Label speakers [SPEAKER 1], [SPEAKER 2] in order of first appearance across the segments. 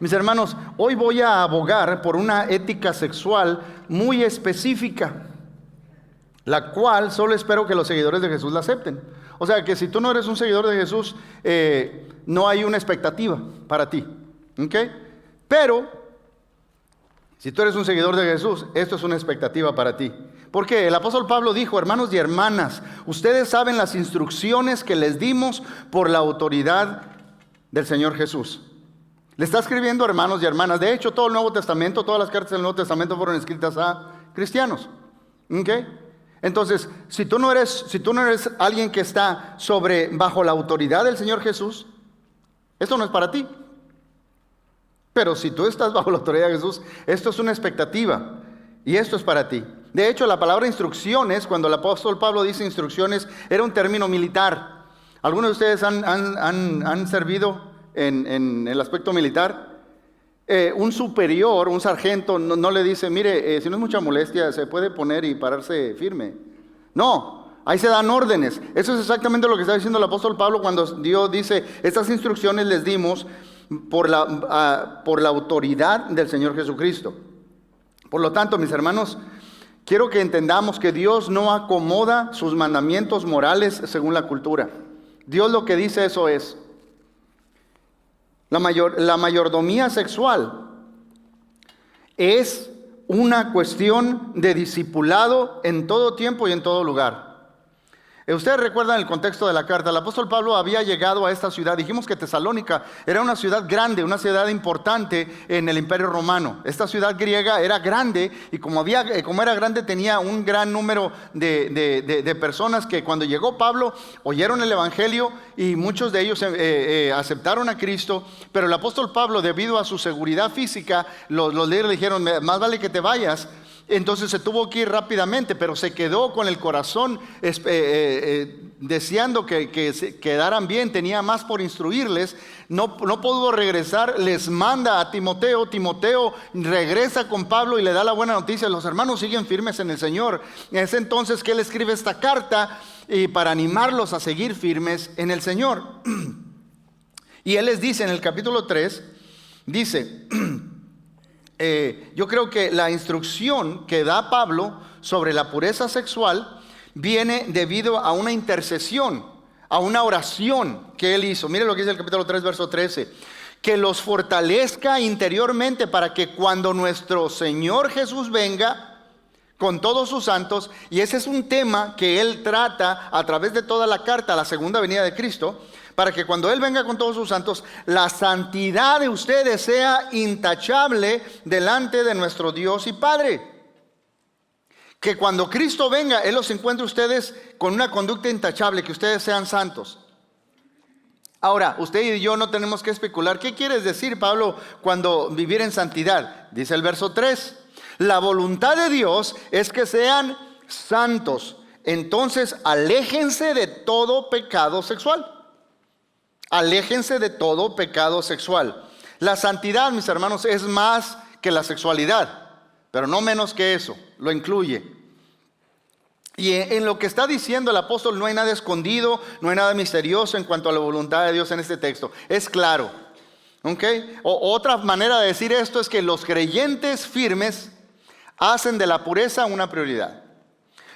[SPEAKER 1] Mis hermanos, hoy voy a abogar por una ética sexual muy específica, la cual solo espero que los seguidores de Jesús la acepten. O sea, que si tú no eres un seguidor de Jesús, no hay una expectativa para ti. ¿Ok? Pero, si tú eres un seguidor de Jesús, esto es una expectativa para ti. Porque el apóstol Pablo dijo: hermanos y hermanas, ustedes saben las instrucciones que les dimos por la autoridad del Señor Jesús. Le está escribiendo hermanos y hermanas. De hecho, todo el Nuevo Testamento, todas las cartas del Nuevo Testamento fueron escritas a cristianos. ¿Ok? Entonces, si tú no eres alguien que está bajo la autoridad del Señor Jesús, esto no es para ti. Pero si tú estás bajo la autoridad de Jesús, esto es una expectativa y esto es para ti. De hecho, la palabra instrucciones, cuando el apóstol Pablo dice instrucciones, era un término militar. ¿Algunos de ustedes han servido en el aspecto militar? Un superior, un sargento, no le dice: mire, si no es mucha molestia, se puede poner y pararse firme. No, ahí se dan órdenes. Eso es exactamente lo que está diciendo el apóstol Pablo cuando Dios dice: estas instrucciones les dimos por la autoridad del Señor Jesucristo. Por lo tanto, mis hermanos, quiero que entendamos que Dios no acomoda sus mandamientos morales según la cultura. Dios lo que dice eso es: la mayordomía sexual es una cuestión de discipulado en todo tiempo y en todo lugar. Ustedes recuerdan el contexto de la carta. El apóstol Pablo había llegado a esta ciudad. Dijimos que Tesalónica era una ciudad grande, una ciudad importante en el Imperio Romano. Esta ciudad griega era grande y como era grande, tenía un gran número de personas que cuando llegó Pablo oyeron el Evangelio y muchos de ellos aceptaron a Cristo. Pero el apóstol Pablo, debido a su seguridad física, los líderes le dijeron: más vale que te vayas. Entonces se tuvo que ir rápidamente, pero se quedó con el corazón deseando que se quedaran bien. Tenía más por instruirles. No pudo regresar. Les manda a Timoteo. Timoteo regresa con Pablo y le da la buena noticia: los hermanos siguen firmes en el Señor. Es entonces que él escribe esta carta para animarlos a seguir firmes en el Señor. Y él les dice en el capítulo 3, dice: yo creo que la instrucción que da Pablo sobre la pureza sexual viene debido a una intercesión, a una oración que él hizo. Mire lo que dice el capítulo 3, verso 13: que los fortalezca interiormente para que cuando nuestro Señor Jesús venga con todos sus santos, y ese es un tema que él trata a través de toda la carta, la segunda venida de Cristo, para que cuando Él venga con todos sus santos, la santidad de ustedes sea intachable delante de nuestro Dios y Padre. Que cuando Cristo venga, Él los encuentre ustedes con una conducta intachable, que ustedes sean santos. Ahora, usted y yo no tenemos que especular. ¿Qué quiere decir, Pablo, cuando vivir en santidad? Dice el verso 3: la voluntad de Dios es que sean santos. Entonces, aléjense de todo pecado sexual. Aléjense de todo pecado sexual. La santidad, mis hermanos, es más que la sexualidad, pero no menos que eso, lo incluye. Y en lo que está diciendo el apóstol no hay nada escondido, no hay nada misterioso en cuanto a la voluntad de Dios en este texto. Es claro. ¿Okay? Otra manera de decir esto es que los creyentes firmes hacen de la pureza una prioridad.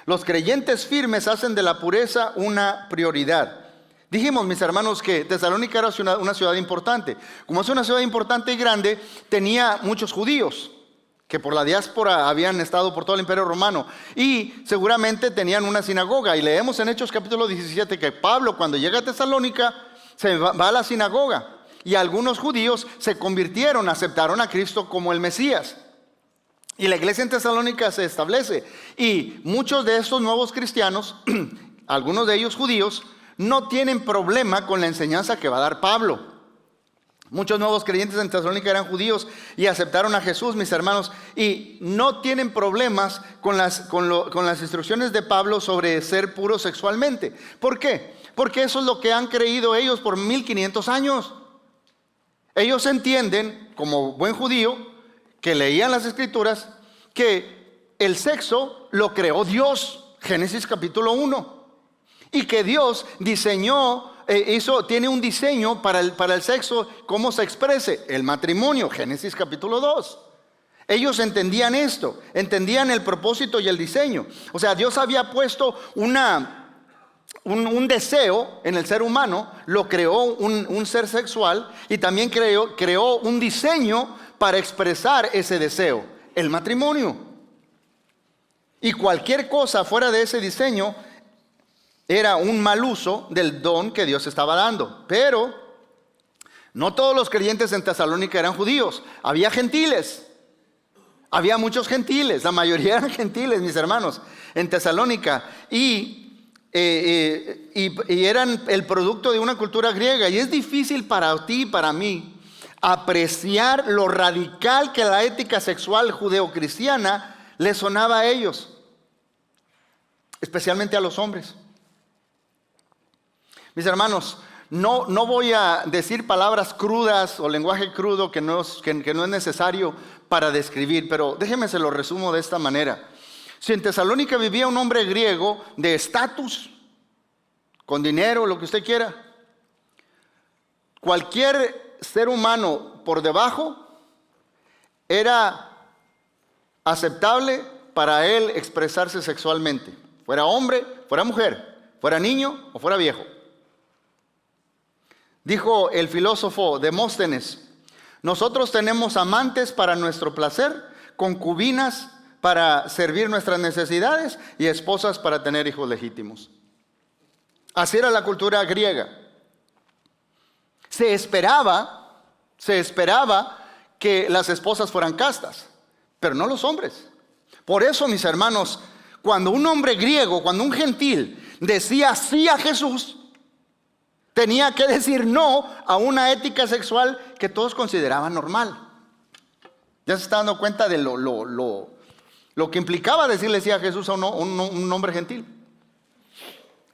[SPEAKER 1] Los creyentes firmes hacen de la pureza una prioridad. Dijimos, mis hermanos, que Tesalónica era una ciudad importante. Como es una ciudad importante y grande, tenía muchos judíos que por la diáspora habían estado por todo el Imperio Romano y seguramente tenían una sinagoga. Y leemos en Hechos capítulo 17 que Pablo, cuando llega a Tesalónica, se va a la sinagoga y algunos judíos se convirtieron, aceptaron a Cristo como el Mesías. Y la iglesia en Tesalónica se establece y muchos de estos nuevos cristianos, algunos de ellos judíos, no tienen problema con la enseñanza que va a dar Pablo. Muchos nuevos creyentes en Tesalónica eran judíos y aceptaron a Jesús, mis hermanos, y no tienen problemas con las instrucciones de Pablo sobre ser puros sexualmente. ¿Por qué? Porque eso es lo que han creído ellos por 1500 años. Ellos entienden, como buen judío, que leían las escrituras, que el sexo lo creó Dios, Génesis capítulo 1. Y que Dios diseñó tiene un diseño para el sexo, cómo se exprese, el matrimonio, Génesis capítulo 2. Ellos entendían esto, entendían el propósito y el diseño. O sea, Dios había puesto un deseo en el ser humano, lo creó un ser sexual y también creó un diseño para expresar ese deseo, el matrimonio. Y cualquier cosa fuera de ese diseño era un mal uso del don que Dios estaba dando. Pero no todos los creyentes en Tesalónica eran judíos, había gentiles. Había muchos gentiles, la mayoría eran gentiles, mis hermanos, en Tesalónica. Y eran el producto de una cultura griega. Y es difícil para ti y para mí apreciar lo radical que la ética sexual judeocristiana le sonaba a ellos, especialmente a los hombres. Mis hermanos, no voy a decir palabras crudas o lenguaje crudo que no es necesario para describir, pero déjeme se lo resumo de esta manera. Si en Tesalónica vivía un hombre griego de estatus, con dinero, lo que usted quiera, cualquier ser humano por debajo era aceptable para él expresarse sexualmente, fuera hombre, fuera mujer, fuera niño o fuera viejo. Dijo el filósofo Demóstenes: nosotros tenemos amantes para nuestro placer, concubinas para servir nuestras necesidades y esposas para tener hijos legítimos. Así era la cultura griega. Se esperaba que las esposas fueran castas, pero no los hombres. Por eso, mis hermanos, cuando un hombre griego, cuando un gentil decía sí a Jesús, tenía que decir no a una ética sexual que todos consideraban normal. Ya se está dando cuenta de lo que implicaba decirle sí a Jesús a un hombre gentil.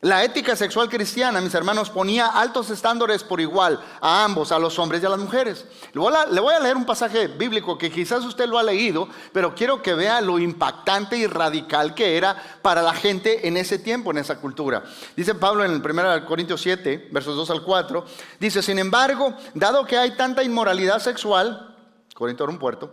[SPEAKER 1] La ética sexual cristiana, mis hermanos, ponía altos estándares por igual a ambos, a los hombres y a las mujeres. Le voy a leer un pasaje bíblico que quizás usted lo ha leído, pero quiero que vea lo impactante y radical que era para la gente en ese tiempo, en esa cultura. Dice Pablo en el 1 Corintios 7, versos 2 al 4, dice: sin embargo, dado que hay tanta inmoralidad sexual, Corinto era un puerto,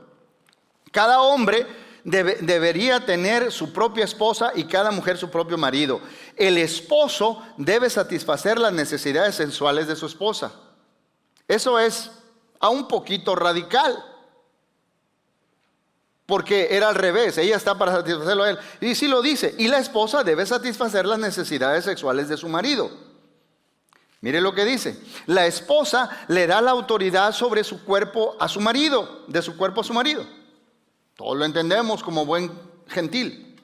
[SPEAKER 1] cada hombre debería tener su propia esposa y cada mujer su propio marido. El esposo debe satisfacer las necesidades sensuales de su esposa. Eso es a un poquito radical, porque era al revés. Ella está para satisfacerlo a él. Y sí lo dice. Y la esposa debe satisfacer las necesidades sexuales de su marido. Mire lo que dice: la esposa le da la autoridad sobre su cuerpo a su marido, de su cuerpo a su marido. Todos lo entendemos como buen gentil.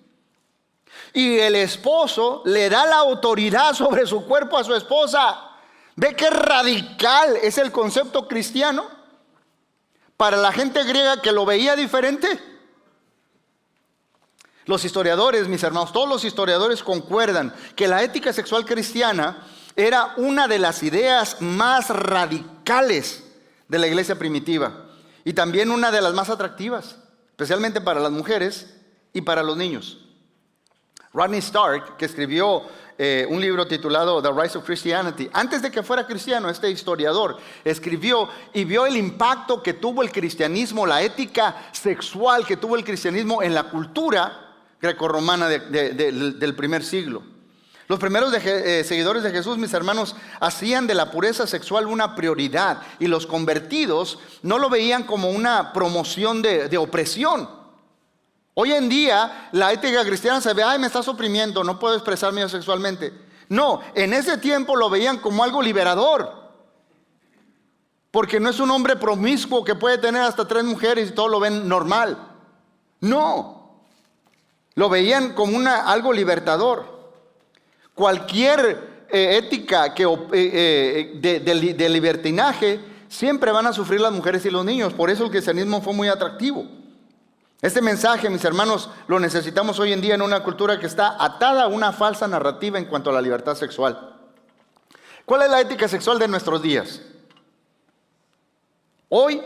[SPEAKER 1] Y el esposo le da la autoridad sobre su cuerpo a su esposa. ¿Ve qué radical es el concepto cristiano? Para la gente griega que lo veía diferente. Los historiadores, mis hermanos, todos los historiadores concuerdan que la ética sexual cristiana era una de las ideas más radicales de la iglesia primitiva. Y también una de las más atractivas, especialmente para las mujeres y para los niños. Rodney Stark, que escribió un libro titulado The Rise of Christianity, antes de que fuera cristiano, este historiador escribió y vio el impacto que tuvo el cristianismo, la ética sexual que tuvo el cristianismo en la cultura grecorromana del primer siglo. Los primeros seguidores de Jesús, mis hermanos, hacían de la pureza sexual una prioridad, y los convertidos no lo veían como una promoción de opresión. Hoy en día la ética cristiana se ve: ay, me estás oprimiendo, no puedo expresarme sexualmente. No, en ese tiempo lo veían como algo liberador, porque no es un hombre promiscuo que puede tener hasta 3 mujeres y todo lo ven normal. No, lo veían como algo libertador. Cualquier ética de libertinaje siempre van a sufrir las mujeres y los niños. Por eso el cristianismo fue muy atractivo. Este mensaje, mis hermanos, lo necesitamos hoy en día en una cultura que está atada a una falsa narrativa en cuanto a la libertad sexual. ¿Cuál es la ética sexual de nuestros días? Hoy,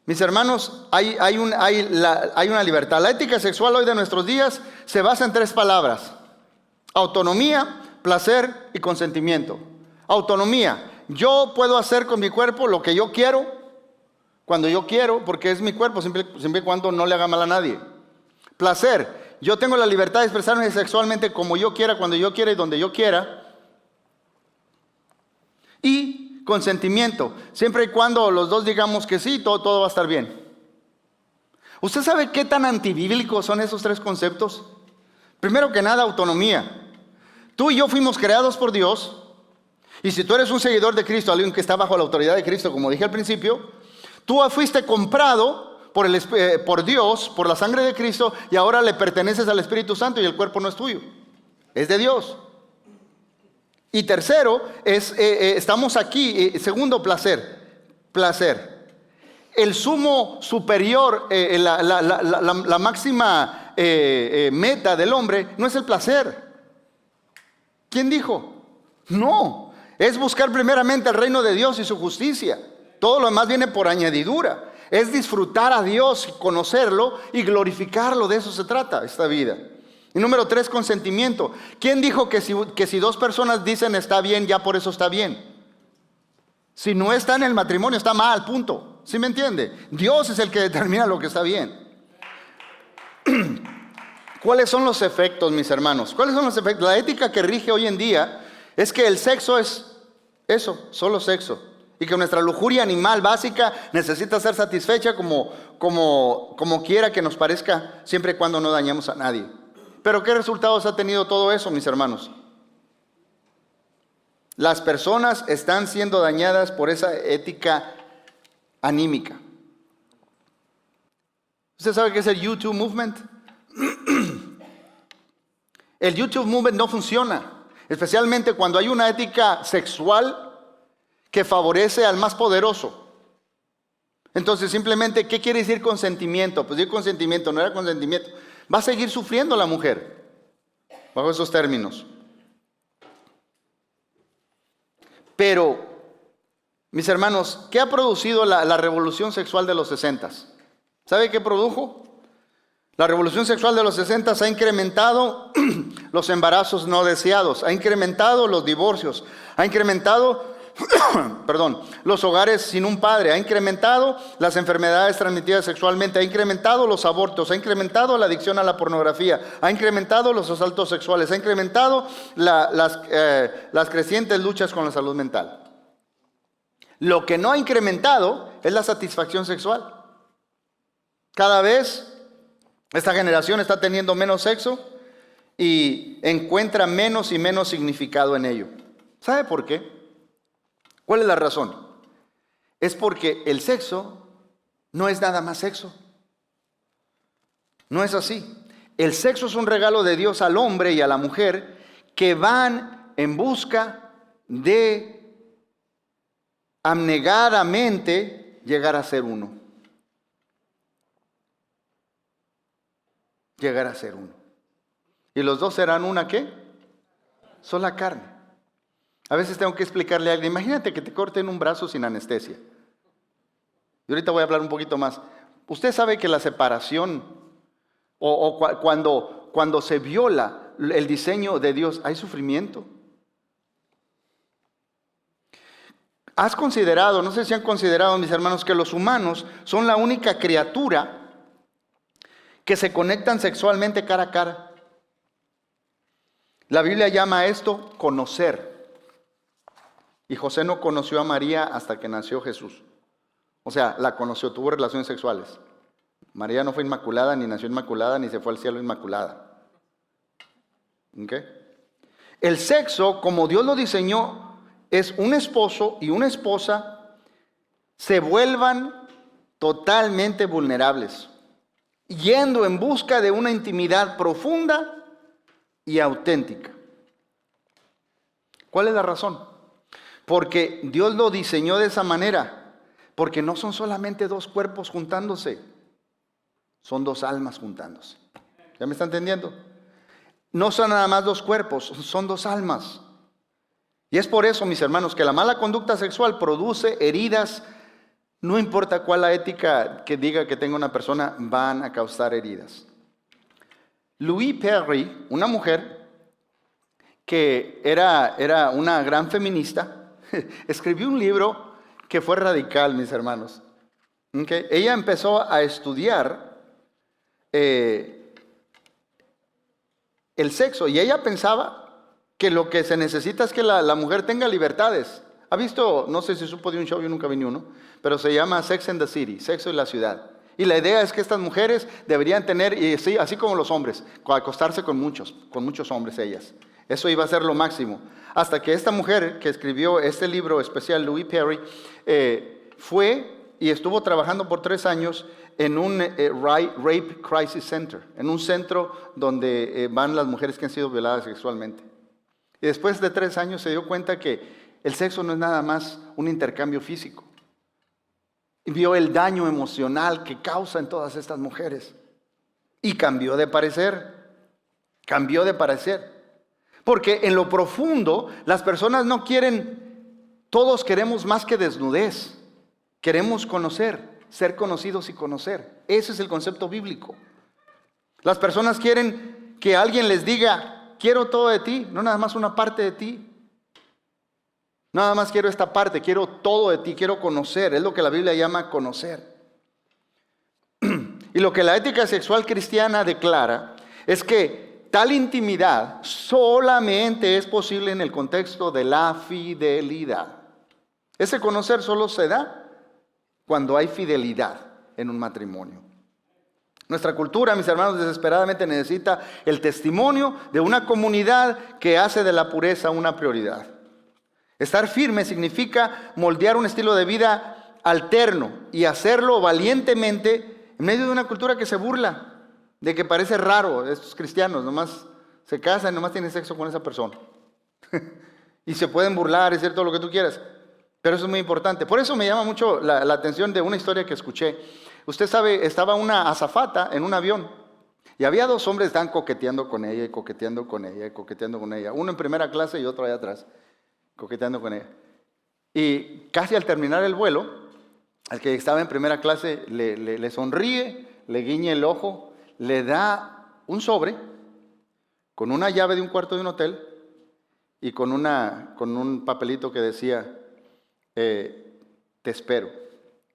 [SPEAKER 1] mis hermanos, hay una libertad. La ética sexual hoy de nuestros días se basa en 3 palabras: autonomía, placer y consentimiento. Autonomía. Yo puedo hacer con mi cuerpo lo que yo quiero, cuando yo quiero, porque es mi cuerpo, siempre y cuando no le haga mal a nadie. Placer. Yo tengo la libertad de expresarme sexualmente como yo quiera, cuando yo quiera y donde yo quiera. Y consentimiento. Siempre y cuando los dos digamos que sí, todo va a estar bien. ¿Usted sabe qué tan antibíblicos son esos tres conceptos? Primero que nada, autonomía. Tú y yo fuimos creados por Dios. Y si tú eres un seguidor de Cristo, alguien que está bajo la autoridad de Cristo, como dije al principio, tú fuiste comprado por Dios, por la sangre de Cristo, y ahora le perteneces al Espíritu Santo y el cuerpo no es tuyo, es de Dios. Y tercero, estamos aquí. Segundo, placer. El sumo superior, la máxima meta del hombre no es el placer. ¿Quién dijo? No, es buscar primeramente el reino de Dios y su justicia. Todo lo demás viene por añadidura. Es disfrutar a Dios, conocerlo y glorificarlo. De eso se trata esta vida. Y número 3, consentimiento. ¿Quién dijo que si dos personas dicen está bien, ya por eso está bien? Si no está en el matrimonio, está mal, punto. ¿Sí me entiende? Dios es el que determina lo que está bien. ¿Cuáles son los efectos, mis hermanos? ¿Cuáles son los efectos? La ética que rige hoy en día es que el sexo es eso, solo sexo. Y que nuestra lujuria animal básica necesita ser satisfecha como quiera que nos parezca, siempre y cuando no dañemos a nadie. Pero ¿qué resultados ha tenido todo eso, mis hermanos? Las personas están siendo dañadas por esa ética anímica. ¿Usted sabe qué es el YouTube Movement? El YouTube Movement no funciona, especialmente cuando hay una ética sexual que favorece al más poderoso. Entonces simplemente, ¿qué quiere decir consentimiento? Pues decir consentimiento, no era consentimiento. Va a seguir sufriendo la mujer, bajo esos términos. Pero, mis hermanos, ¿qué ha producido la revolución sexual de los 60s? ¿Sabe qué produjo? La revolución sexual de los 60s ha incrementado los embarazos no deseados, ha incrementado los divorcios, ha incrementado los hogares sin un padre, ha incrementado las enfermedades transmitidas sexualmente, ha incrementado los abortos, ha incrementado la adicción a la pornografía, ha incrementado los asaltos sexuales, ha incrementado las crecientes luchas con la salud mental. Lo que no ha incrementado es la satisfacción sexual. Cada vez esta generación está teniendo menos sexo y encuentra menos y menos significado en ello. ¿Sabe por qué? ¿Cuál es la razón? Es porque el sexo no es nada más sexo. No es así. El sexo es un regalo de Dios al hombre y a la mujer que van en busca de abnegadamente llegar a ser uno. Llegar a ser uno. Y los dos serán una ¿qué? Sola carne. A veces tengo que explicarle a alguien, imagínate que te corten un brazo sin anestesia. Y ahorita voy a hablar un poquito más. Usted sabe que la separación cuando se viola el diseño de Dios, hay sufrimiento. ¿Has considerado, no sé si han considerado, mis hermanos, que los humanos son la única criatura que se conectan sexualmente cara a cara? La Biblia llama a esto conocer. Y José no conoció a María hasta que nació Jesús. O sea, la conoció, tuvo relaciones sexuales. María no fue inmaculada, ni nació inmaculada, ni se fue al cielo inmaculada. ¿Okay? El sexo, como Dios lo diseñó, es un esposo y una esposa se vuelvan totalmente vulnerables, yendo en busca de una intimidad profunda y auténtica. ¿Cuál es la razón? Porque Dios lo diseñó de esa manera, porque no son solamente dos cuerpos juntándose, son dos almas juntándose. ¿Ya me está entendiendo? No son nada más dos cuerpos, son dos almas. Y es por eso, mis hermanos, que la mala conducta sexual produce heridas. No importa cuál la ética que diga que tenga una persona, van a causar heridas. Louise Perry, una mujer que era una gran feminista, escribió un libro que fue radical, mis hermanos. ¿Okay? Ella empezó a estudiar el sexo y ella pensaba que lo que se necesita es que la mujer tenga libertades. ¿Ha visto? No sé si supo de un show, yo nunca vi ni uno, pero se llama Sex and the City, Sexo en la Ciudad. Y la idea es que estas mujeres deberían tener, y sí, así como los hombres, acostarse con muchos hombres ellas. Eso iba a ser lo máximo. Hasta que esta mujer que escribió este libro especial, Louise Perry, fue y estuvo trabajando por 3 años en un Rape Crisis Center, en un centro donde van las mujeres que han sido violadas sexualmente. Y después de 3 años se dio cuenta que el sexo no es nada más un intercambio físico. Y vio el daño emocional que causa en todas estas mujeres. Y cambió de parecer. Cambió de parecer. Porque en lo profundo, las personas no quieren, todos queremos más que desnudez. Queremos conocer, ser conocidos y conocer. Ese es el concepto bíblico. Las personas quieren que alguien les diga, quiero todo de ti, no nada más una parte de ti. Nada más quiero esta parte, quiero todo de ti, quiero conocer. Es lo que la Biblia llama conocer. Y lo que la ética sexual cristiana declara es que tal intimidad solamente es posible en el contexto de la fidelidad. Ese conocer solo se da cuando hay fidelidad en un matrimonio. Nuestra cultura, mis hermanos, desesperadamente necesita el testimonio de una comunidad que hace de la pureza una prioridad. Estar firme significa moldear un estilo de vida alterno y hacerlo valientemente en medio de una cultura que se burla, de que parece raro. Estos cristianos nomás se casan y nomás tienen sexo con esa persona. Y se pueden burlar, decir todo lo que tú quieras. Pero eso es muy importante. Por eso me llama mucho la atención de una historia que escuché. Usted sabe, estaba una azafata en un avión y había 2 hombres que estaban coqueteando con ella y coqueteando con ella y coqueteando con ella. Uno en primera clase y otro allá atrás, coqueteando con ella. Y casi al terminar el vuelo, al que estaba en primera clase le sonríe, le guiña el ojo, le da un sobre con una llave de un cuarto de un hotel y con un papelito que decía, te espero.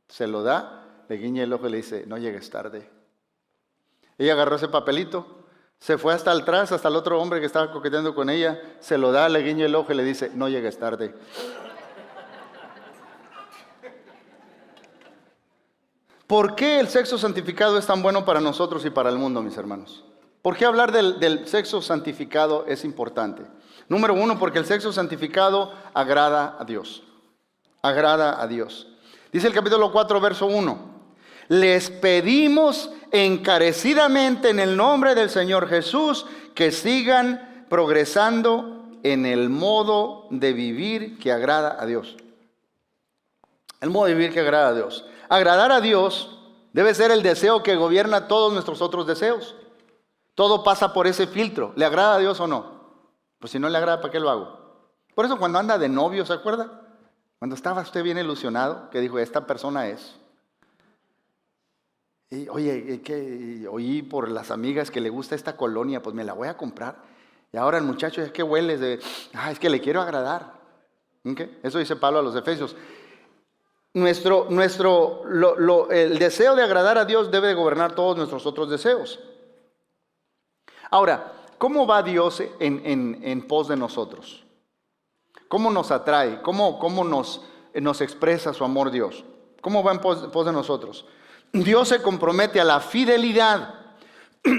[SPEAKER 1] Se lo da, le guiña el ojo y le dice, no llegues tarde. Ella agarró ese papelito, se fue hasta atrás, hasta el otro hombre que estaba coqueteando con ella, se lo da, le guiña el ojo y le dice, no llegues tarde. ¿Por qué el sexo santificado es tan bueno para nosotros y para el mundo, mis hermanos? ¿Por qué hablar del sexo santificado es importante? Número 1, porque el sexo santificado agrada a Dios. Agrada a Dios. Dice el capítulo 4, verso 1. Les pedimos encarecidamente en el nombre del Señor Jesús que sigan progresando en el modo de vivir que agrada a Dios. El modo de vivir que agrada a Dios. Agradar a Dios debe ser el deseo que gobierna todos nuestros otros deseos. Todo pasa por ese filtro. ¿Le agrada a Dios o no? Pues si no le agrada, ¿para qué lo hago? Por eso cuando anda de novio, ¿se acuerda? Cuando estaba usted bien ilusionado, que dijo, esta persona es. Y oye, oí por las amigas que le gusta esta colonia, pues me la voy a comprar. Y ahora el muchacho es que huele, es que le quiero agradar. ¿Okay? Eso dice Pablo a los Efesios. El deseo de agradar a Dios debe de gobernar todos nuestros otros deseos. Ahora, ¿cómo va Dios en pos de nosotros? ¿Cómo nos atrae? ¿Cómo nos expresa su amor Dios? ¿Cómo va en pos de nosotros? Dios se compromete a la fidelidad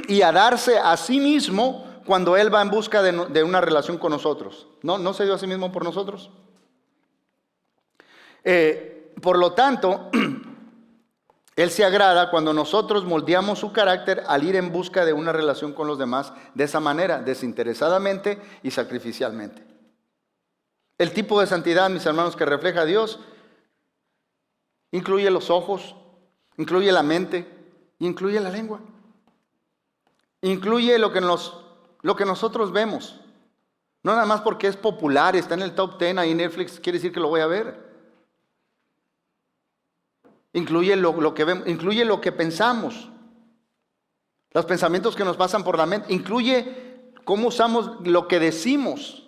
[SPEAKER 1] y a darse a sí mismo cuando Él va en busca de una relación con nosotros. ¿No se dio a sí mismo por nosotros? Por lo tanto, Él se agrada cuando nosotros moldeamos su carácter al ir en busca de una relación con los demás de esa manera, desinteresadamente y sacrificialmente. El tipo de santidad, mis hermanos, que refleja a Dios, incluye los ojos, incluye la mente, incluye la lengua. Incluye lo que nosotros vemos. No nada más porque es popular, está en el top 10 ahí en Netflix, quiere decir que lo voy a ver. Incluye lo que vemos, incluye lo que pensamos, los pensamientos que nos pasan por la mente, incluye cómo usamos lo que decimos.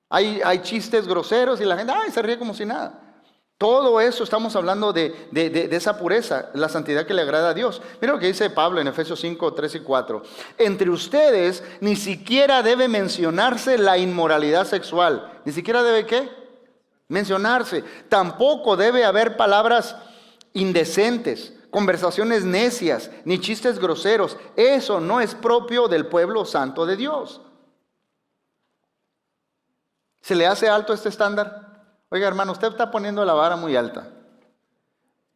[SPEAKER 1] Hay chistes groseros y la gente se ríe como si nada. Todo eso estamos hablando de esa pureza, la santidad que le agrada a Dios. Mira lo que dice Pablo en Efesios 5, 3 y 4. Entre ustedes ni siquiera debe mencionarse la inmoralidad sexual. ¿Ni siquiera debe qué? Mencionarse. Tampoco debe haber palabras indecentes, conversaciones necias, ni chistes groseros. Eso no es propio del pueblo santo de Dios. ¿Se le hace alto este estándar? Oiga, hermano, usted está poniendo la vara muy alta.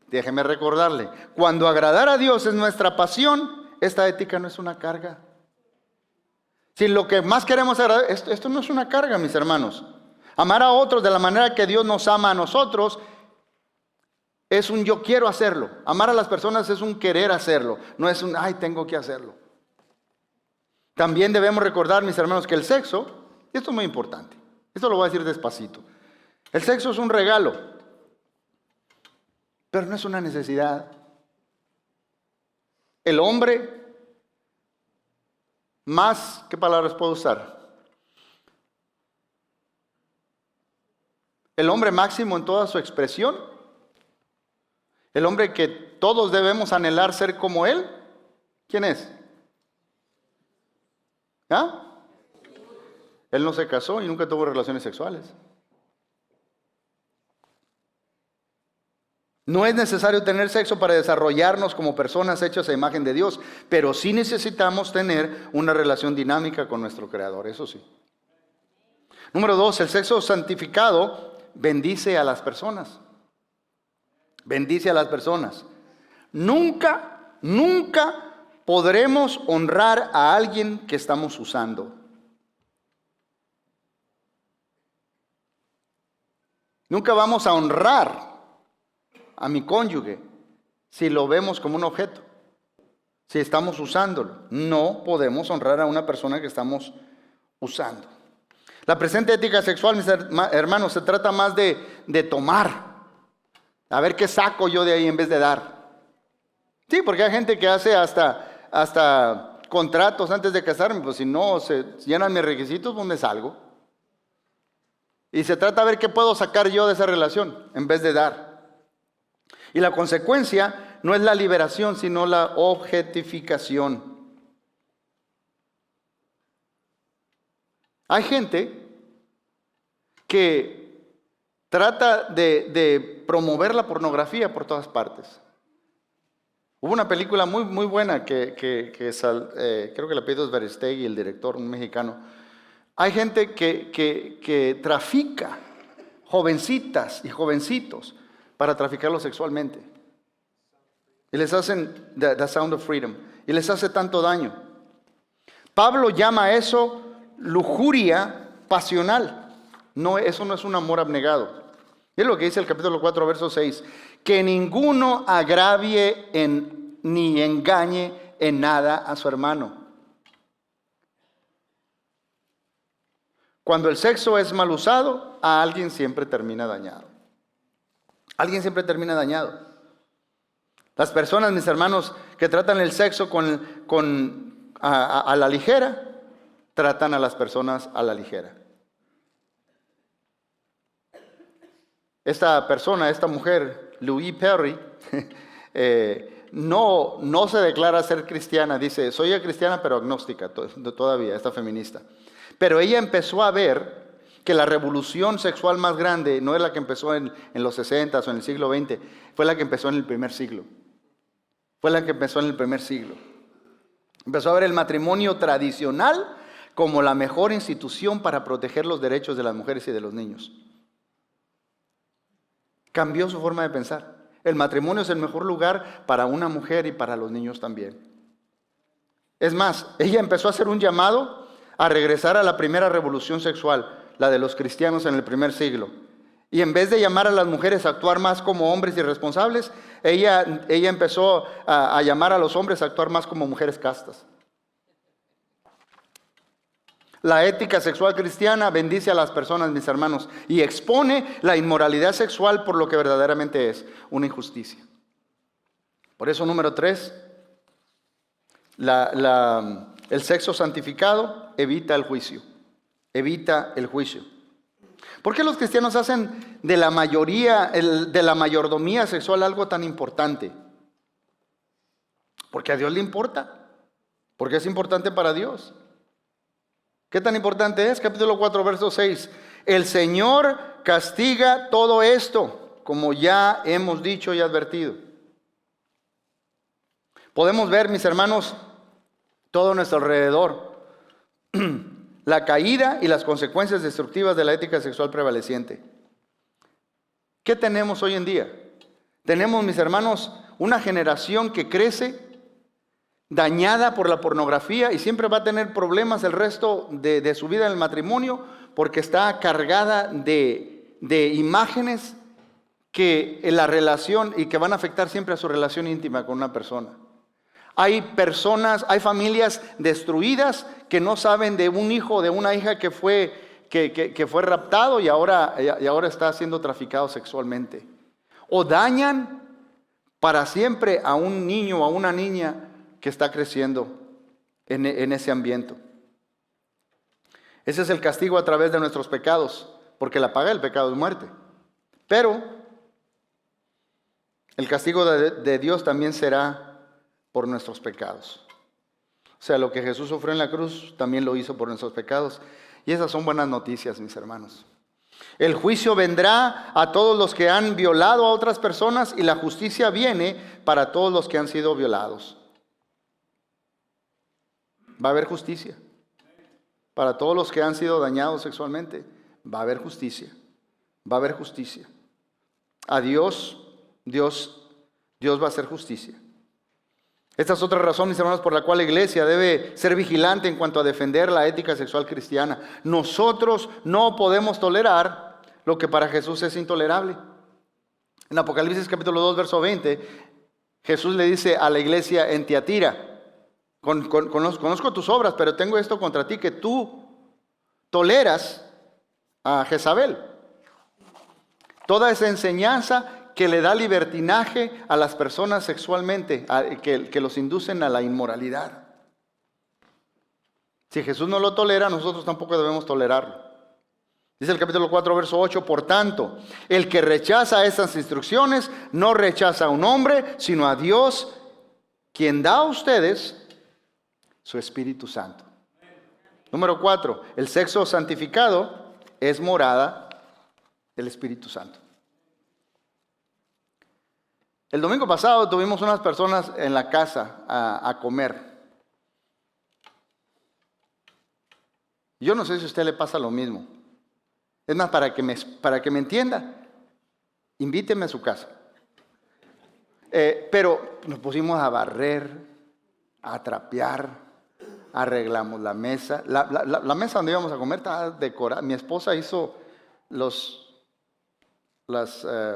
[SPEAKER 1] Déjeme recordarle, cuando agradar a Dios es nuestra pasión, esta ética no es una carga. Si lo que más queremos agradar, esto no es una carga, mis hermanos. Amar a otros de la manera que Dios nos ama a nosotros es un yo quiero hacerlo. Amar a las personas es un querer hacerlo, no es un tengo que hacerlo. También debemos recordar, mis hermanos, que el sexo, y esto es muy importante, esto lo voy a decir despacito. El sexo es un regalo, pero no es una necesidad. El hombre más, ¿qué palabras puedo usar? El hombre máximo en toda su expresión, el hombre que todos debemos anhelar ser como él, ¿quién es? Él no se casó y nunca tuvo relaciones sexuales. No es necesario tener sexo para desarrollarnos como personas hechas a imagen de Dios, pero sí necesitamos tener una relación dinámica con nuestro Creador, eso sí. Número 2, el sexo santificado bendice a las personas. Bendice a las personas. Nunca podremos honrar a alguien que estamos usando. Nunca vamos a honrar a mi cónyuge si lo vemos como un objeto, si estamos usándolo. No podemos honrar a una persona que estamos usando. La presente ética sexual, mis hermanos, se trata más de tomar, a ver qué saco yo de ahí en vez de dar. Sí, porque hay gente que hace hasta contratos antes de casarme, pues si no se llenan mis requisitos, ¿dónde salgo? Y se trata de ver qué puedo sacar yo de esa relación en vez de dar. Y la consecuencia no es la liberación, sino la objetificación. Hay gente que trata de promover la pornografía por todas partes. Hubo una película muy buena creo que el apellido es Beristegui, el director, un mexicano. Hay gente que trafica jovencitas y jovencitos para traficarlos sexualmente. Y les hacen The Sound of Freedom. Y les hace tanto daño. Pablo llama a eso lujuria pasional. No, eso no es un amor abnegado. Es lo que dice el capítulo 4, verso 6. Que ninguno agravie ni engañe en nada a su hermano. Cuando el sexo es mal usado, a alguien siempre termina dañado. Alguien siempre termina dañado. Las personas, mis hermanos, que tratan el sexo a la ligera, tratan a las personas a la ligera. Esta persona, esta mujer, Louise Perry, no se declara ser cristiana. Dice, soy cristiana pero agnóstica todavía, esta feminista. Pero ella empezó a ver que la revolución sexual más grande no es la que empezó en los 60 o en el siglo XX, fue la que empezó en el primer siglo. Empezó a ver el matrimonio tradicional como la mejor institución para proteger los derechos de las mujeres y de los niños. Cambió su forma de pensar. El matrimonio es el mejor lugar para una mujer y para los niños también. Es más, ella empezó a hacer un llamado a regresar a la primera revolución sexual, la de los cristianos en el primer siglo. Y en vez de llamar a las mujeres a actuar más como hombres irresponsables, ella empezó a llamar a los hombres a actuar más como mujeres castas. La ética sexual cristiana bendice a las personas, mis hermanos, y expone la inmoralidad sexual por lo que verdaderamente es, una injusticia. Por eso, número 3, la el sexo santificado evita el juicio. Evita el juicio. ¿Por qué los cristianos hacen de la mayordomía sexual algo tan importante? Porque a Dios le importa. Porque es importante para Dios. ¿Qué tan importante es? Capítulo 4, verso 6. El Señor castiga todo esto, como ya hemos dicho y advertido. Podemos ver, mis hermanos, todo a nuestro alrededor, la caída y las consecuencias destructivas de la ética sexual prevaleciente. ¿Qué tenemos hoy en día? Tenemos, mis hermanos, una generación que crece dañada por la pornografía y siempre va a tener problemas el resto de su vida en el matrimonio porque está cargada de imágenes que en la relación y que van a afectar siempre a su relación íntima con una persona. Hay personas, hay familias destruidas que no saben de un hijo o de una hija que fue raptado y ahora está siendo traficado sexualmente. O dañan para siempre a un niño o a una niña que está creciendo en ese ambiente. Ese es el castigo a través de nuestros pecados, porque la paga del pecado es muerte. Pero el castigo de Dios también será por nuestros pecados. O sea, lo que Jesús sufrió en la cruz también lo hizo por nuestros pecados. Y esas son buenas noticias, mis hermanos. El juicio vendrá a todos los que han violado a otras personas y la justicia viene para todos los que han sido violados. Va a haber justicia. Para todos los que han sido dañados sexualmente, va a haber justicia. Va a haber justicia. A Dios va a hacer justicia. Esta es otra razón, mis hermanos, por la cual la iglesia debe ser vigilante en cuanto a defender la ética sexual cristiana. Nosotros no podemos tolerar lo que para Jesús es intolerable. En Apocalipsis capítulo 2, verso 20, Jesús le dice a la iglesia en Tiatira: conozco tus obras, pero tengo esto contra ti, que tú toleras a Jezabel. Toda esa enseñanza que le da libertinaje a las personas sexualmente, que los inducen a la inmoralidad. Si Jesús no lo tolera, nosotros tampoco debemos tolerarlo. Dice el capítulo 4, verso 8, por tanto, el que rechaza estas instrucciones no rechaza a un hombre, sino a Dios, quien da a ustedes su Espíritu Santo. Número 4, el sexo santificado es morada del Espíritu Santo. El domingo pasado tuvimos unas personas en la casa a comer. Yo no sé si a usted le pasa lo mismo. Es más, para que me entienda, invíteme a su casa. Pero nos pusimos a barrer, a trapear, arreglamos la mesa. La mesa donde íbamos a comer estaba decorada. Mi esposa hizo las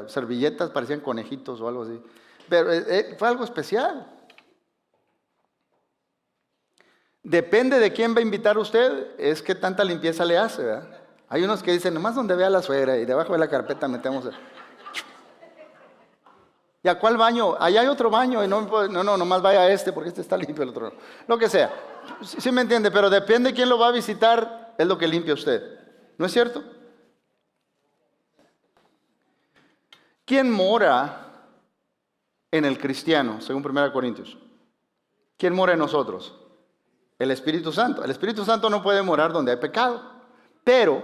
[SPEAKER 1] servilletas, parecían conejitos o algo así. Pero fue algo especial. Depende de quién va a invitar a usted, es que tanta limpieza le hace, ¿verdad? Hay unos que dicen, nomás donde vea la suegra y debajo de la carpeta metemos ¿Y a cuál baño? Allá hay otro baño y no, nomás vaya a este porque este está limpio, el otro no. Lo que sea. Sí me entiende, pero depende de quién lo va a visitar, es lo que limpia usted. ¿No es cierto? ¿Quién mora en el cristiano, según 1 Corintios? ¿Quién mora en nosotros? El Espíritu Santo. El Espíritu Santo no puede morar donde hay pecado. Pero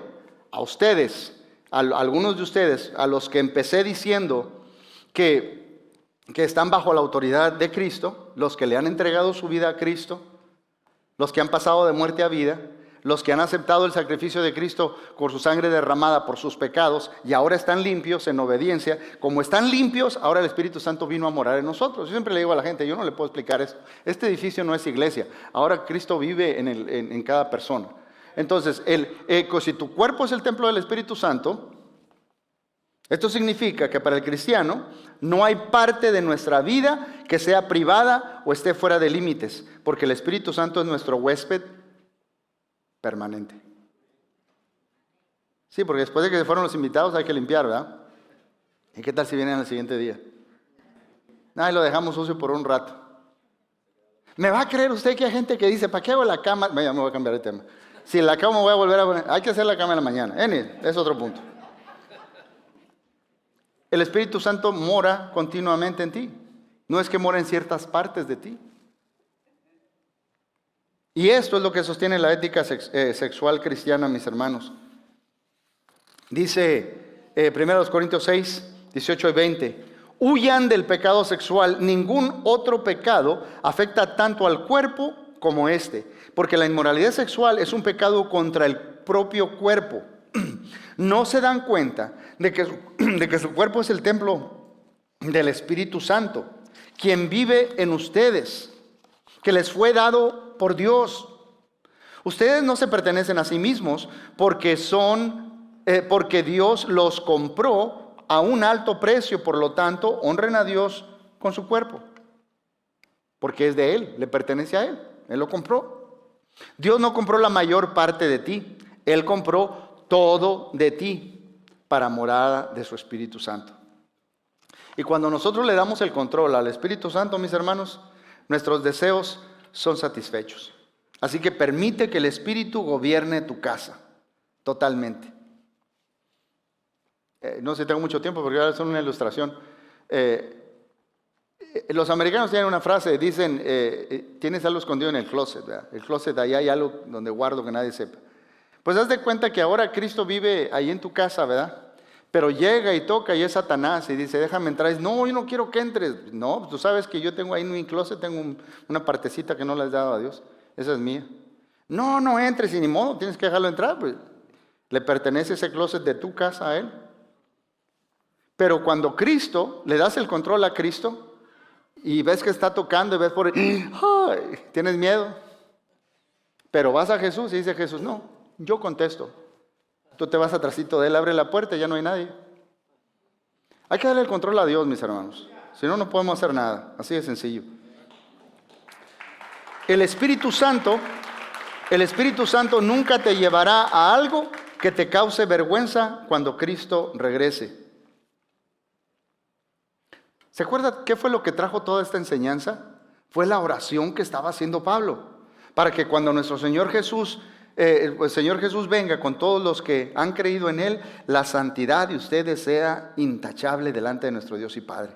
[SPEAKER 1] a ustedes, a algunos de ustedes, a los que empecé diciendo que están bajo la autoridad de Cristo, los que le han entregado su vida a Cristo, los que han pasado de muerte a vida, los que han aceptado el sacrificio de Cristo con su sangre derramada por sus pecados y ahora están limpios en obediencia. Como están limpios, ahora el Espíritu Santo vino a morar en nosotros. Yo siempre le digo a la gente, yo no le puedo explicar esto. Este edificio no es iglesia. Ahora Cristo vive en cada persona. Entonces, si tu cuerpo es el templo del Espíritu Santo, esto significa que para el cristiano no hay parte de nuestra vida que sea privada o esté fuera de límites, porque el Espíritu Santo es nuestro huésped permanente. Sí, porque después de que se fueron los invitados hay que limpiar, ¿verdad? ¿Y qué tal si vienen al siguiente día? Lo dejamos sucio por un rato. ¿Me va a creer usted que hay gente que dice, ¿para qué hago la cama? Ya me voy a cambiar de tema. Si la cama me voy a volver a poner, hay que hacer la cama en la mañana. Es otro punto. El Espíritu Santo mora continuamente en ti. No es que mora en ciertas partes de ti. Y esto es lo que sostiene la ética sexual cristiana, mis hermanos. Dice 1 Corintios 6, 18 y 20. Huyan del pecado sexual. Ningún otro pecado afecta tanto al cuerpo como este. Porque la inmoralidad sexual es un pecado contra el propio cuerpo. No se dan cuenta de que su cuerpo es el templo del Espíritu Santo, quien vive en ustedes, que les fue dado por Dios. Ustedes no se pertenecen a sí mismos porque Dios los compró a un alto precio. Por lo tanto, honren a Dios con su cuerpo, porque es de Él, le pertenece a Él. Él lo compró. Dios no compró la mayor parte de ti, Él compró todo de ti para morada de su Espíritu Santo. Y cuando nosotros le damos el control al Espíritu Santo, mis hermanos, nuestros deseos son satisfechos. Así que permite que el Espíritu gobierne tu casa totalmente. No sé si tengo mucho tiempo porque ahora es una ilustración. Los americanos tienen una frase, dicen, tienes algo escondido en el closet, ¿verdad? El closet, ahí hay algo donde guardo que nadie sepa. Pues haz de cuenta que ahora Cristo vive ahí en tu casa, ¿verdad? Pero llega y toca y es Satanás y dice, déjame entrar. No, yo no quiero que entres. No, tú sabes que yo tengo ahí en mi closet, tengo una partecita que no le has dado a Dios. Esa es mía. No, no entres y ni modo, tienes que dejarlo entrar. Pues. Le pertenece ese closet de tu casa a Él. Pero cuando Cristo, le das el control a Cristo y ves que está tocando y ves por ahí, ¡ay! Tienes miedo. Pero vas a Jesús y dice Jesús, no, yo contesto. Tú te vas atrasito de Él, abre la puerta y ya no hay nadie. Hay que darle el control a Dios, mis hermanos. Si no, no podemos hacer nada. Así de sencillo. El Espíritu Santo nunca te llevará a algo que te cause vergüenza cuando Cristo regrese. ¿Se acuerda qué fue lo que trajo toda esta enseñanza? Fue la oración que estaba haciendo Pablo. Para que cuando nuestro Señor Jesús venga con todos los que han creído en Él, la santidad de ustedes sea intachable delante de nuestro Dios y Padre.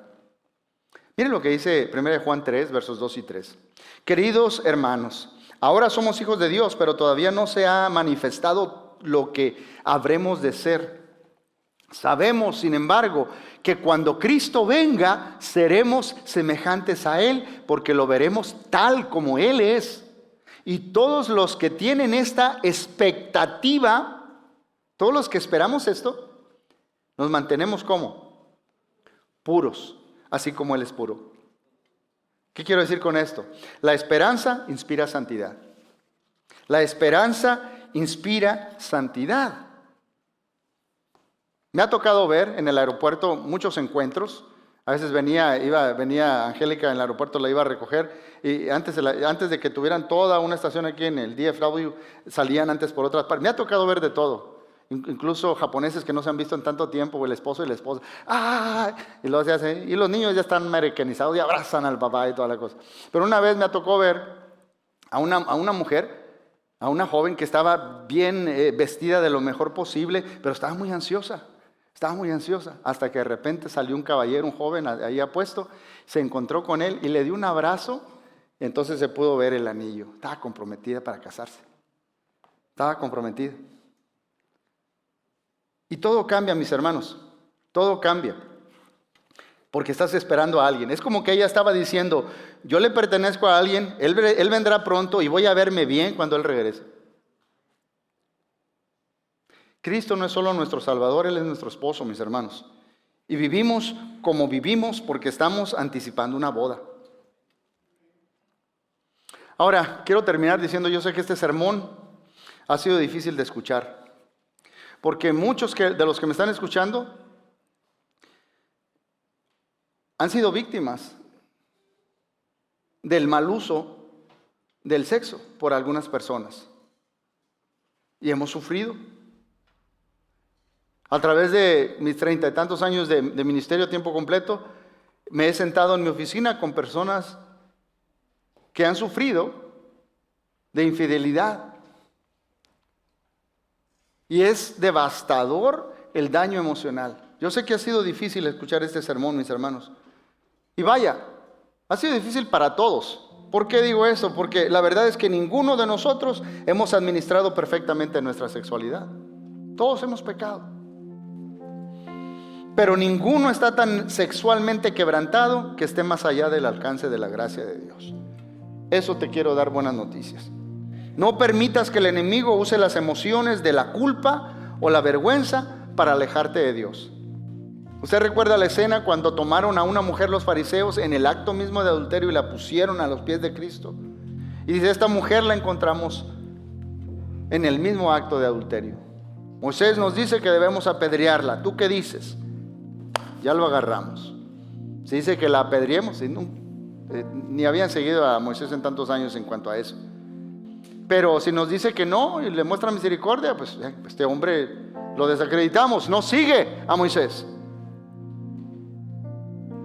[SPEAKER 1] Miren lo que dice 1 Juan 3, versos 2 y 3. Queridos hermanos, ahora somos hijos de Dios, pero todavía no se ha manifestado lo que habremos de ser. Sabemos, sin embargo, que cuando Cristo venga, seremos semejantes a Él, porque lo veremos tal como Él es. Y todos los que tienen esta expectativa, todos los que esperamos esto, nos mantenemos como puros, así como Él es puro. ¿Qué quiero decir con esto? La esperanza inspira santidad. La esperanza inspira santidad. Me ha tocado ver en el aeropuerto muchos encuentros. A veces venía Angélica en el aeropuerto, la iba a recoger y antes de que tuvieran toda una estación aquí en el DFW, salían antes por otras partes. Me ha tocado ver de todo, incluso japoneses que no se han visto en tanto tiempo, o el esposo y la esposa, ¡ah! Y luego se hace, y los niños ya están americanizados y abrazan al papá y toda la cosa. Pero una vez me tocó ver a una mujer, a una joven que estaba bien vestida de lo mejor posible, pero estaba muy ansiosa. Estaba muy ansiosa, hasta que de repente salió un caballero, un joven ahí apuesto, se encontró con él y le dio un abrazo, y entonces se pudo ver el anillo. Estaba comprometida para casarse. Estaba comprometida. Y todo cambia, mis hermanos, todo cambia, porque estás esperando a alguien. Es como que ella estaba diciendo, yo le pertenezco a alguien, él vendrá pronto y voy a verme bien cuando Él regrese. Cristo no es solo nuestro Salvador, Él es nuestro esposo, mis hermanos. Y vivimos como vivimos porque estamos anticipando una boda. Ahora, quiero terminar diciendo, yo sé que este sermón ha sido difícil de escuchar. Porque muchos de los que me están escuchando han sido víctimas del mal uso del sexo por algunas personas. Y hemos sufrido. A través de mis 30 y tantos años de ministerio a tiempo completo, me he sentado en mi oficina con personas que han sufrido de infidelidad. Y es devastador el daño emocional. Yo sé que ha sido difícil escuchar este sermón, mis hermanos. Y vaya, ha sido difícil para todos. ¿Por qué digo eso? Porque la verdad es que ninguno de nosotros hemos administrado perfectamente nuestra sexualidad. Todos hemos pecado. Pero ninguno está tan sexualmente quebrantado que esté más allá del alcance de la gracia de Dios. Eso te quiero dar buenas noticias. No permitas que el enemigo use las emociones de la culpa o la vergüenza para alejarte de Dios. ¿Usted recuerda la escena cuando tomaron a una mujer los fariseos en el acto mismo de adulterio y la pusieron a los pies de Cristo? Y dice, esta mujer la encontramos en el mismo acto de adulterio. Moisés nos dice que debemos apedrearla. ¿Tú qué dices? Ya lo agarramos. Se dice que la apedreemos. Ni habían seguido a Moisés en tantos años en cuanto a eso. Pero si nos dice que no y le muestra misericordia, pues este hombre lo desacreditamos. No sigue a Moisés.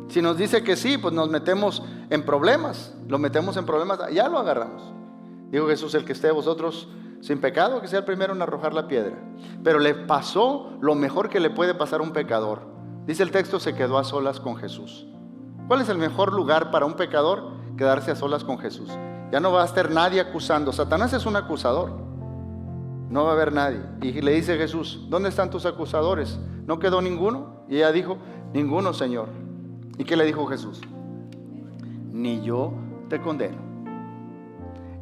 [SPEAKER 1] Si nos dice que sí, pues nos metemos en problemas. Lo metemos en problemas, ya lo agarramos. Dijo Jesús, el que esté de vosotros sin pecado, que sea el primero en arrojar la piedra. Pero le pasó lo mejor que le puede pasar a un pecador. Dice el texto, se quedó a solas con Jesús. ¿Cuál es el mejor lugar para un pecador? Quedarse a solas con Jesús. Ya no va a estar nadie acusando. Satanás es un acusador. No va a haber nadie. Y le dice Jesús, ¿dónde están tus acusadores? ¿No quedó ninguno? Y ella dijo, ninguno, Señor. ¿Y qué le dijo Jesús? Ni yo te condeno.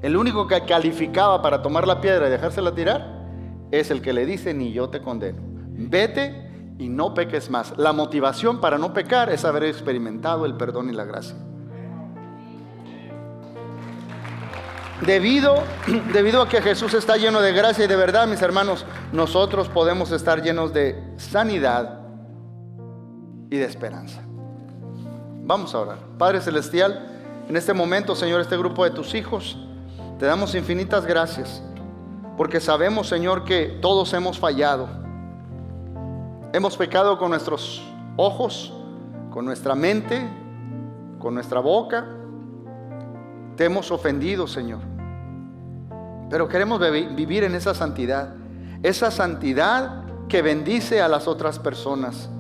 [SPEAKER 1] El único que calificaba para tomar la piedra y dejársela tirar es el que le dice, ni yo te condeno. Vete y no peques más. La motivación para no pecar es haber experimentado el perdón y la gracia. Debido a que Jesús está lleno de gracia y de verdad, mis hermanos, nosotros podemos estar llenos de sanidad y de esperanza. Vamos a orar. Padre Celestial, en este momento, Señor, este grupo de tus hijos, te damos infinitas gracias, porque sabemos, Señor, que todos hemos fallado. Hemos pecado con nuestros ojos, con nuestra mente, con nuestra boca. Te hemos ofendido, Señor. Pero queremos vivir en esa santidad que bendice a las otras personas.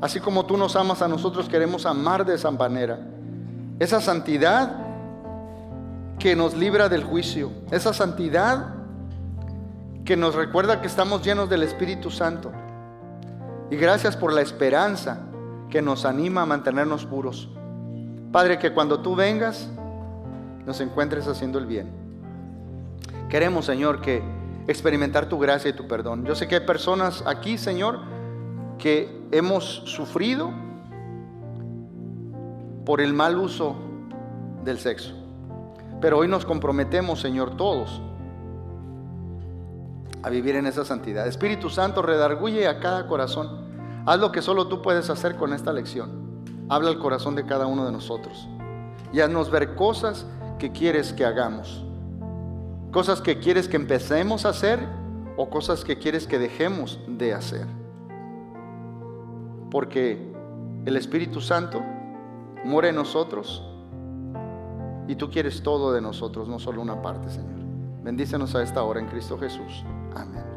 [SPEAKER 1] Así como tú nos amas a nosotros, queremos amar de esa manera. Esa santidad que nos libra del juicio. Esa santidad que nos recuerda que estamos llenos del Espíritu Santo. Y gracias por la esperanza que nos anima a mantenernos puros. Padre, que cuando tú vengas, nos encuentres haciendo el bien. Queremos, Señor, que experimentar tu gracia y tu perdón. Yo sé que hay personas aquí, Señor, que hemos sufrido por el mal uso del sexo. Pero hoy nos comprometemos, Señor, todos a vivir en esa santidad. Espíritu Santo, redarguye a cada corazón. Haz lo que solo tú puedes hacer con esta lección. Habla al corazón de cada uno de nosotros y haznos ver cosas que quieres que hagamos, cosas que quieres que empecemos a hacer o cosas que quieres que dejemos de hacer. Porque el Espíritu Santo mora en nosotros y tú quieres todo de nosotros, no solo una parte, Señor. Bendícenos a esta hora en Cristo Jesús. Amén.